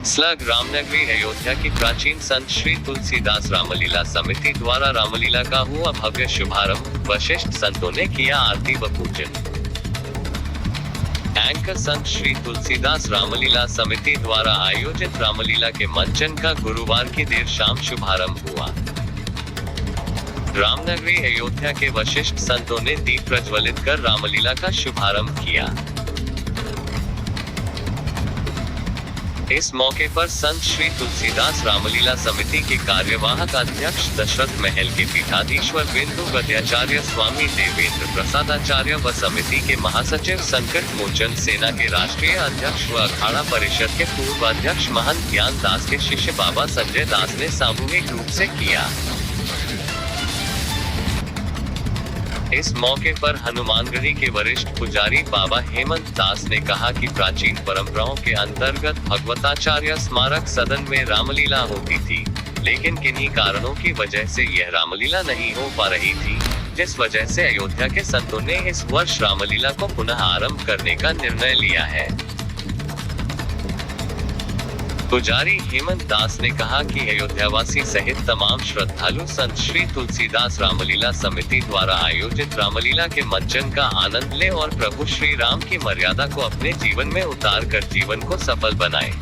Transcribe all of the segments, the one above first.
Slug रामनगरी अयोध्या की प्राचीन संत श्री तुलसीदास रामलीला समिति द्वारा रामलीला का हुआ भव्य शुभारंभ। वशिष्ठ संतों ने किया आरती व पूजन। एंकर संत श्री तुलसीदास रामलीला समिति द्वारा आयोजित रामलीला के मंचन का गुरुवार की देर शाम शुभारंभ हुआ। रामनगरी अयोध्या के वशिष्ठ संतों ने दीप प्रज्वलित कर रामलीला का शुभारंभ किया। इस मौके पर संत श्री तुलसीदास रामलीला समिति के कार्यवाहक अध्यक्ष दशरथ महल के पीठाधीश्वर बिंदु गद्याचार्य स्वामी देवेंद्र प्रसादाचार्य व समिति के महासचिव संकट मोचन सेना के राष्ट्रीय अध्यक्ष व अखाड़ा परिषद के पूर्व अध्यक्ष महंत ज्ञान दास के शिष्य बाबा संजय दास ने सामूहिक रूप से किया। इस मौके पर हनुमानगढ़ी के वरिष्ठ पुजारी बाबा हेमंत दास ने कहा कि प्राचीन परंपराओं के अंतर्गत भगवताचार्य स्मारक सदन में रामलीला होती थी, लेकिन किन्हीं कारणों की वजह से यह रामलीला नहीं हो पा रही थी, जिस वजह से अयोध्या के संतों ने इस वर्ष रामलीला को पुनः आरंभ करने का निर्णय लिया है। पुजारी हेमंत दास ने कहा कि अयोध्यावासी सहित तमाम श्रद्धालु संत श्री तुलसीदास रामलीला समिति द्वारा आयोजित रामलीला के मंचन का आनंद लें और प्रभु श्री राम की मर्यादा को अपने जीवन में उतार कर जीवन को सफल बनाएं।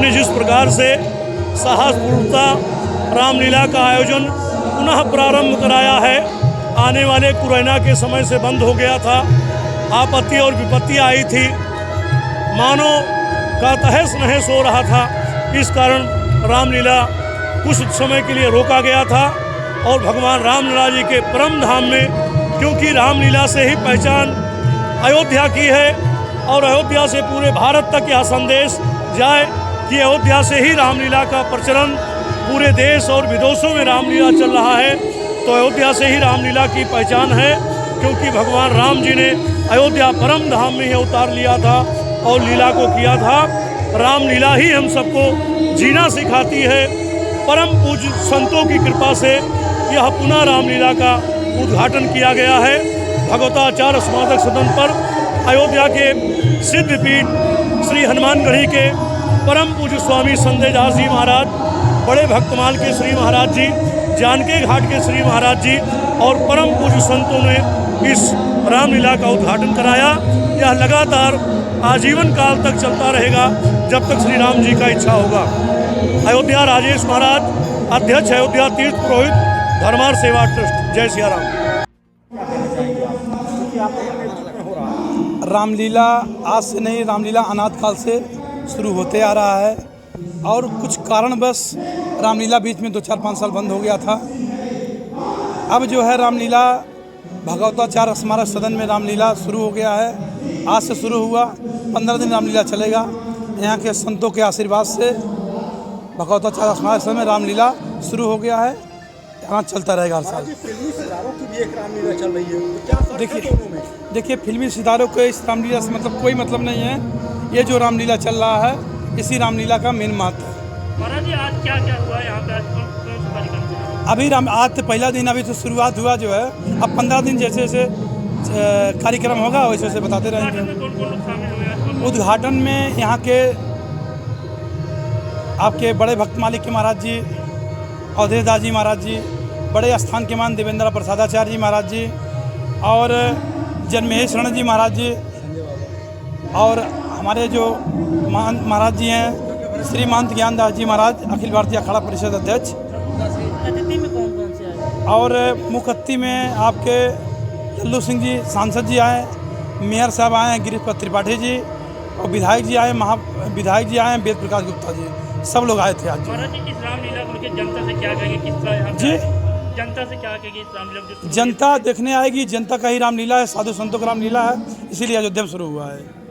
जिस प्रकार से साहसपूर्णता रामलीला का आयोजन पुनः प्रारंभ कराया है, आने वाले कोरोना के समय से बंद हो गया था। आपत्ति और विपत्ति आई थी, मानव का तहस नहस हो रहा था। इस कारण रामलीला कुछ समय के लिए रोका गया था और भगवान रामलला जी के परम धाम में, क्योंकि रामलीला से ही पहचान अयोध्या की है और अयोध्या से पूरे भारत तक यह संदेश जाए कि अयोध्या से ही रामलीला का प्रचलन पूरे देश और विदेशों में रामलीला चल रहा है, तो अयोध्या से ही रामलीला की पहचान है। क्योंकि भगवान राम जी ने अयोध्या परम धाम में ही अवतार लिया था और लीला को किया था। रामलीला ही हम सबको जीना सिखाती है। परम पूज्य संतों की कृपा से यह पुनः रामलीला का उद्घाटन किया गया है। भगवताचार्य स्मारक सदन पर अयोध्या के सिद्धपीठ श्री हनुमानगढ़ी के परम पूज्य स्वामी संजय दास जी महाराज, बड़े भक्तमाल के श्री महाराज जी, जानकी घाट के श्री महाराज जी और परम पूज्य संतों ने इस रामलीला का उद्घाटन कराया। यह लगातार आजीवन काल तक चलता रहेगा जब तक श्री राम जी का इच्छा होगा। अयोध्या राजेश महाराज, अध्यक्ष अयोध्या तीर्थ पुरोहित धर्मार सेवा ट्रस्ट। जय सिया राम। रामलीला आज से नहीं, रामलीला अनाद काल से शुरू होते आ रहा है और कुछ कारणवश रामलीला बीच में 2-4-5 साल बंद हो गया था। अब जो है रामलीला भगवताचार्य स्मारक सदन में रामलीला शुरू हो गया है। आज से शुरू हुआ, 15 दिन रामलीला चलेगा। यहाँ के संतों के आशीर्वाद से भगवताचार्य स्मारक सदन में रामलीला शुरू हो गया है, यहाँ चलता रहेगा हर साल। फिल्मी सितारों की भी एक रामलीला चल रही है, तो क्या फर्क है दोनों में? देखिए फिल्मी सितारों को इस रामलीला से मतलब कोई मतलब नहीं है। ये जो रामलीला चल रहा है, इसी रामलीला का मेन महत्व है। महाराज जी, आज क्या क्या हुआ यहाँ पे? अभी आज तो पहला दिन, अभी तो शुरुआत हुआ जो है। अब 15 दिन जैसे जैसे कार्यक्रम होगा वैसे वैसे बताते रहेंगे। उद्घाटन में यहाँ के आपके बड़े भक्त मालिक के महाराज जी, अवधेशदास जी महाराज जी, बड़े स्थान के मान देवेंद्र प्रसादाचार्य जी महाराज जी और जन्मेश शरण जी महाराज जी और हमारे जो महाराज जी हैं श्री महंत ज्ञानदास जी महाराज अखिल भारतीय अखाड़ा परिषद अध्यक्ष, अतिथि में कौन कौन से आए? और मुख्य अतिथि में आपके लल्लू सिंह जी सांसद जी आए, मेयर साहब आए हैं गिरीश त्रिपाठी जी, और विधायक जी आए विधायक जी आए हैं वेद प्रकाश गुप्ता जी, सब लोग आए थे आज जी। महाराज जी, इस रामलीला को लेकर जनता से क्या कहेंगे, किस तरह यहाँ पे जी? आए? जनता से क्या कहेंगे इस रामलीला को जो शुरू जनता देखने आएगी, जनता का ही रामलीला है, साधु संतों का रामलीला है, इसीलिए अयोध्या में शुरू हुआ है।